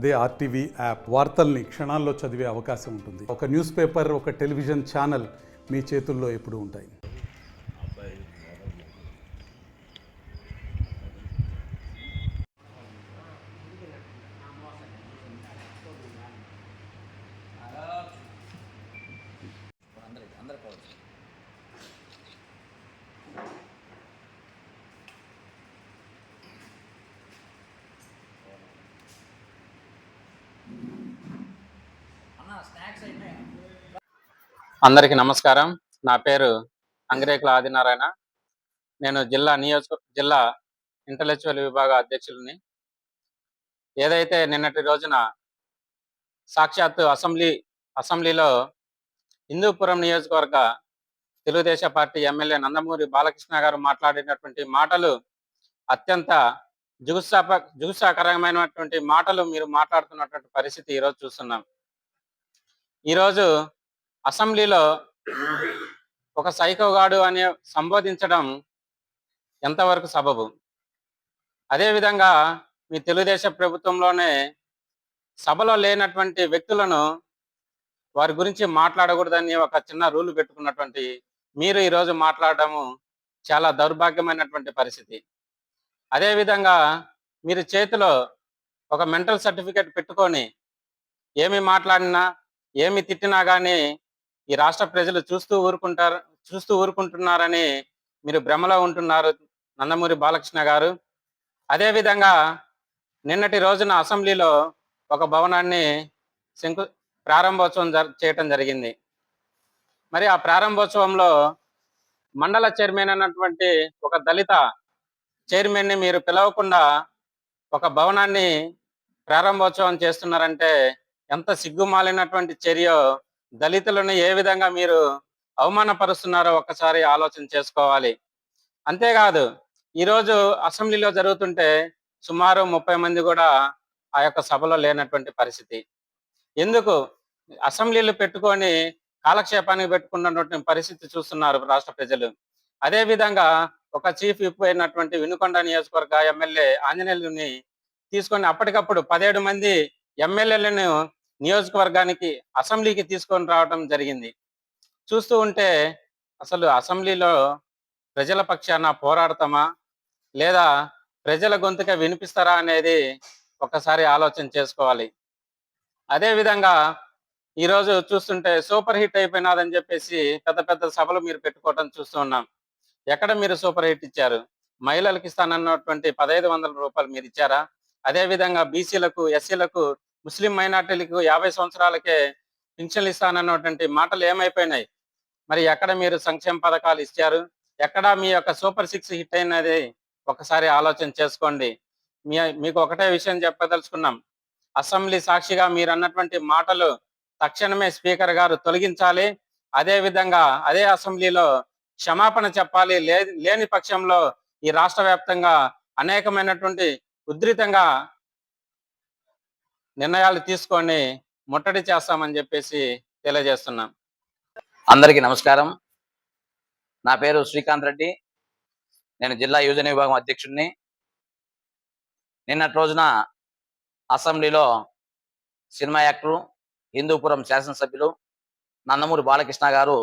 అదే RTV app వార్తల్ని క్షణాల్లో చదివే అవకాశం ఉంటుంది. ఒక న్యూస్ పేపర్, ఒక టెలివిజన్ ఛానల్ మీ చేతుల్లో ఎప్పుడూ ఉంటాయి. అందరికీ నమస్కారం. నా పేరు అంగిరేకుల ఆదినారాయణ. నేను జిల్లా ఇంటలెక్చువల్ విభాగ అధ్యక్షుడిని. ఏదైతే నిన్నటి రోజున సాక్షాత్తు అసెంబ్లీలో హిందూపురం నియోజకవర్గ తెలుగుదేశం పార్టీ ఎమ్మెల్యే నందమూరి బాలకృష్ణ గారు మాట్లాడినటువంటి మాటలు అత్యంత జుగుప్సాకరమైనటువంటి మాటలు మీరు మాట్లాడుతున్నటువంటి పరిస్థితి ఈరోజు చూస్తున్నాం. ఈరోజు అసెంబ్లీలో ఒక సైకోగాడు అని సంబోధించడం ఎంతవరకు సబబు? అదేవిధంగా మీ తెలుగుదేశం ప్రభుత్వంలోనే సభలో లేనటువంటి వ్యక్తులను వారి గురించి మాట్లాడకూడదని ఒక చిన్న రూల్ పెట్టుకున్నటువంటి మీరు ఈరోజు మాట్లాడటము చాలా దౌర్భాగ్యమైనటువంటి పరిస్థితి. అదేవిధంగా మీరు చేతిలో ఒక మెంటల్ సర్టిఫికేట్ పెట్టుకొని ఏమి మాట్లాడినా ఏమి తిట్టినా కానీ ఈ రాష్ట్ర ప్రజలు చూస్తూ ఊరుకుంటున్నారని మీరు భ్రమలో ఉంటున్నారు నందమూరి బాలకృష్ణ గారు. అదేవిధంగా నిన్నటి రోజున అసెంబ్లీలో ఒక భవనాన్ని ప్రారంభోత్సవం చేయటం జరిగింది. మరి ఆ ప్రారంభోత్సవంలో మండల చైర్మన్ అన్నటువంటి ఒక దళిత చైర్మన్ని మీరు పిలవకుండా ఒక భవనాన్ని ప్రారంభోత్సవం చేస్తున్నారంటే ఎంత సిగ్గుమాలినటువంటి చర్యో, దళితులను ఏ విధంగా మీరు అవమానపరుస్తున్నారో ఒక్కసారి ఆలోచన చేసుకోవాలి. అంతేకాదు ఈరోజు అసెంబ్లీలో జరుగుతుంటే సుమారు 30 మంది కూడా ఆ యొక్క సభలో లేనటువంటి పరిస్థితి. ఎందుకు అసెంబ్లీలు పెట్టుకొని కాలక్షేపానికి పెట్టుకున్నటువంటి పరిస్థితి చూస్తున్నారు రాష్ట్ర ప్రజలు. అదేవిధంగా ఒక చీఫ్ విప్ అయినటువంటి వినుకొండ నియోజకవర్గ ఎమ్మెల్యే ఆంజనేయులని తీసుకొని అప్పటికప్పుడు 17 మంది ఎమ్మెల్యేలను నియోజకవర్గానికి అసెంబ్లీకి తీసుకొని రావడం జరిగింది. చూస్తూ ఉంటే అసలు అసెంబ్లీలో ప్రజల పక్షాన పోరాడతామా లేదా ప్రజల గొంతుగా వినిపిస్తారా అనేది ఒకసారి ఆలోచన చేసుకోవాలి. అదేవిధంగా ఈరోజు చూస్తుంటే సూపర్ హిట్ అయిపోయినాదని చెప్పేసి పెద్ద పెద్ద సభలు మీరు పెట్టుకోవటం చూస్తూ ఉన్నాం. ఎక్కడ మీరు సూపర్ హిట్ ఇచ్చారు? మహిళలకు ఇస్తానన్నటువంటి 1500 రూపాయలు మీరు ఇచ్చారా? అదేవిధంగా బీసీలకు, ఎస్సీలకు, ముస్లిం మైనార్టీలకు 50 సంవత్సరాలకే పింఛన్లు ఇస్తానన్నటువంటి మాటలు ఏమైపోయినాయి? మరి ఎక్కడ మీరు సంక్షేమ పథకాలు ఇచ్చారు? ఎక్కడ మీ యొక్క సూపర్ 6 హిట్ అయినది ఒకసారి ఆలోచన చేసుకోండి. మీకు ఒకటే విషయం చెప్పదలుచుకున్నాం. అసెంబ్లీ సాక్షిగా మీరు అన్నటువంటి మాటలు తక్షణమే స్పీకర్ గారు తొలగించాలి. అదేవిధంగా అదే అసెంబ్లీలో క్షమాపణ చెప్పాలి. లేని పక్షంలో ఈ రాష్ట్ర వ్యాప్తంగా అనేకమైనటువంటి ఉధృతంగా నిర్ణయాలు తీసుకొని ముట్టడి చేస్తామని చెప్పేసి తెలియజేస్తున్నాం. అందరికీ నమస్కారం. నా పేరు శ్రీకాంత్ రెడ్డి. నేను జిల్లా యువజన విభాగం అధ్యక్షుడిని. నిన్నటి రోజున అసెంబ్లీలో సినిమా యాక్టరు, హిందూపురం శాసనసభ్యులు నందమూరి బాలకృష్ణ గారు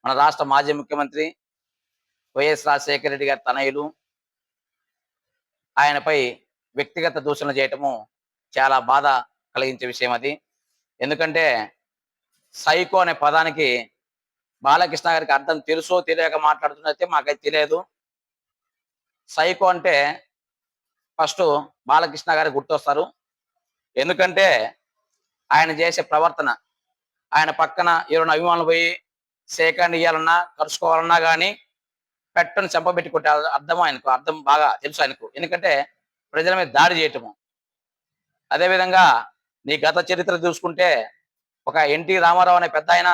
మన రాష్ట్ర మాజీ ముఖ్యమంత్రి వైఎస్ రాజశేఖర రెడ్డి గారి తనయులు ఆయనపై వ్యక్తిగత దూషణలు చేయటము చాలా బాధ కలిగించే విషయం అది. ఎందుకంటే సైకో అనే పదానికి బాలకృష్ణ గారికి అర్థం తెలుసో తెలియక మాట్లాడుతున్నైతే మాకైతే తెలియదు. సైకో అంటే ఫస్ట్ బాలకృష్ణ గారు గుర్తొస్తారు. ఎందుకంటే ఆయన చేసే ప్రవర్తన, ఆయన పక్కన ఎవరైనా అభిమానులు పోయి సేకండ్ ఇవ్వాలన్నా కలుసుకోవాలన్నా కానీ పెట్టని చెంపబెట్టి కొట్టే అర్థం బాగా తెలుసు ఆయనకు. ఎందుకంటే ప్రజల మీద దాడి చేయటము. అదేవిధంగా నీ గత చరిత్ర చూసుకుంటే ఒక ఎన్టీ రామారావు అనే పెద్ద ఆయన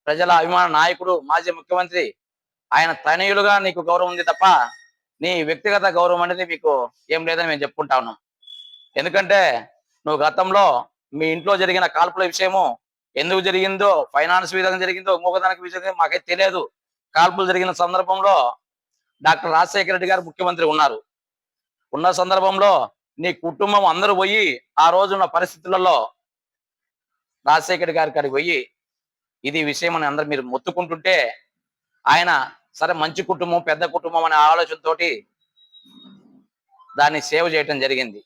ప్రజల అభిమాన నాయకుడు, మాజీ ముఖ్యమంత్రి, ఆయన తనయులుగా నీకు గౌరవం ఉంది తప్ప నీ వ్యక్తిగత గౌరవం అనేది మీకు ఏం లేదని మేము చెప్పుకుంటా ఉన్నాం. ఎందుకంటే నువ్వు గతంలో మీ ఇంట్లో జరిగిన కాల్పుల విషయము ఎందుకు జరిగిందో, ఫైనాన్స్ విధంగా జరిగిందో, ఇంకొకదానికి విషయం మాకైతే తెలియదు. కాల్పులు జరిగిన సందర్భంలో డాక్టర్ రాజశేఖర రెడ్డి గారు ముఖ్యమంత్రి ఉన్న సందర్భంలో నీ కుటుంబం అందరూ పోయి ఆ రోజున్న పరిస్థితులలో రాజశేఖర్ గారి కాడికి పోయి ఇది విషయం అని అందరు మీరు మొత్తుకుంటుంటే ఆయన సరే మంచి కుటుంబం పెద్ద కుటుంబం అనే ఆలోచనతోటి దాన్ని సేవ్ చేయటం జరిగింది.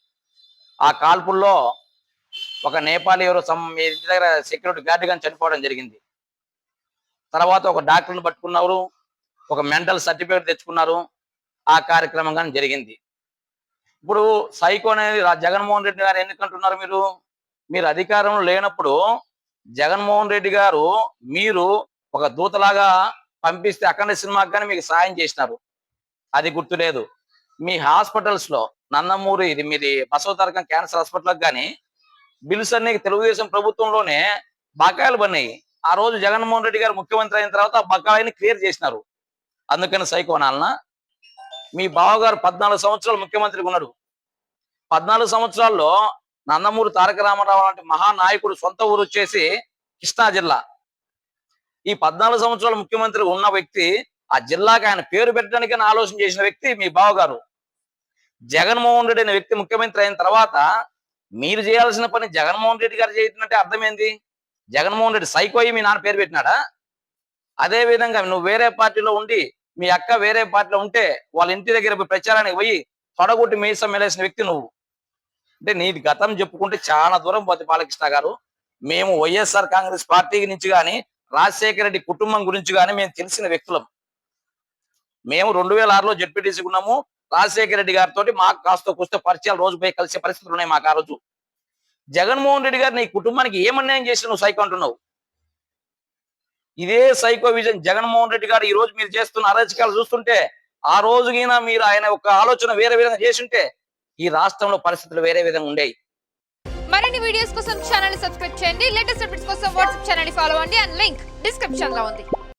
ఆ కాల్పుల్లో ఒక నేపాలీ ఎవరో మీ ఇంటి దగ్గర సెక్యూరిటీ గార్డ్ గాని చనిపోవడం జరిగింది. తర్వాత ఒక డాక్టర్ని పట్టుకున్నారు, ఒక మెంటల్ సర్టిఫికేట్ తెచ్చుకున్నారు. ఆ కార్యక్రమం కానీ జరిగింది. ఇప్పుడు సైకో అనేది జగన్మోహన్ రెడ్డి గారు ఎందుకంటున్నారు? మీరు అధికారంలో లేనప్పుడు జగన్మోహన్ రెడ్డి గారు మీరు ఒక దూతలాగా పంపిస్తే అఖండ సినిమాకి కానీ మీకు సాయం చేసినారు, అది గుర్తులేదు. మీ హాస్పిటల్స్ లో నందమూరి ఇది మీది బసవతారకం క్యాన్సర్ హాస్పిటల్కి కానీ బిల్స్ అన్ని తెలుగుదేశం ప్రభుత్వంలోనే బకాయిలు పడినాయి. ఆ రోజు జగన్మోహన్ రెడ్డి గారు ముఖ్యమంత్రి అయిన తర్వాత ఆ బకాయిని క్లియర్ చేసినారు. అందుకని సైకో అనాలనా? మీ బావగారు 14 సంవత్సరాలు ముఖ్యమంత్రిగా ఉన్నాడు. 14 సంవత్సరాల్లో నందమూరి తారక రామారావు లాంటి మహానాయకుడు సొంత ఊరు వచ్చేసి కృష్ణా జిల్లా. ఈ 14 సంవత్సరాలు ముఖ్యమంత్రి ఉన్న వ్యక్తి ఆ జిల్లాకి ఆయన పేరు పెట్టడానికి ఆలోచన చేసిన వ్యక్తి మీ బావగారు. జగన్మోహన్ రెడ్డి అనే వ్యక్తి ముఖ్యమంత్రి అయిన తర్వాత మీరు చేయాల్సిన పని జగన్మోహన్ రెడ్డి గారు చేసినట్టే అర్థమైంది. జగన్మోహన్ రెడ్డి సైకో అయ్యి మీ నాన్న పేరు పెట్టినాడా? అదే విధంగా నువ్వు వేరే పార్టీలో ఉండి మీ అక్క వేరే పార్టీలో ఉంటే వాళ్ళ ఇంటి దగ్గర ప్రచారానికి పోయి తొడగొట్టి మీసం మెలేసిన వ్యక్తి నువ్వు. అంటే నీది గతం చెప్పుకుంటే చాలా దూరం పోతే బాలకృష్ణ గారు. మేము వైఎస్ఆర్ కాంగ్రెస్ పార్టీ నుంచి కానీ రాజశేఖర రెడ్డి కుటుంబం గురించి కానీ మేము తెలిసిన వ్యక్తులం. మేము 2006లో జడ్పీటీసీ ఉన్నాము. రాజశేఖర రెడ్డి గారితో మాకు కాస్త కూస్తో పరిచయాలు రోజు పోయి కలిసే పరిస్థితులు ఉన్నాయి మాకు. ఆ రోజు జగన్మోహన్ రెడ్డి గారు నీ కుటుంబానికి ఏం అన్యాయం చేసి నువ్వు సైకో అంటున్నావు? ఇదే సైకో విజన్ జగన్మోహన్ రెడ్డి గారు ఈ రోజు మీరు చేస్తున్న అరాచకాలు చూస్తుంటే ఆ రోజుగినా మీరు ఆయన ఒక ఆలోచన వేరే విధంగా చేస్తుంటే ఈ రాష్ట్రంలో పరిస్థితులు వేరే విధంగా ఉండేవి. మరిన్ని వీడియోస్ కోసం ఛానల్ ని సబ్స్క్రైబ్ చేయండి. లేటెస్ట్ అప్డేట్స్ కోసం వాట్సాప్ ఛానల్ ని ఫాలో అవ్వండి. అండ్ లింక్ డిస్క్రిప్షన్ లో ఉంది.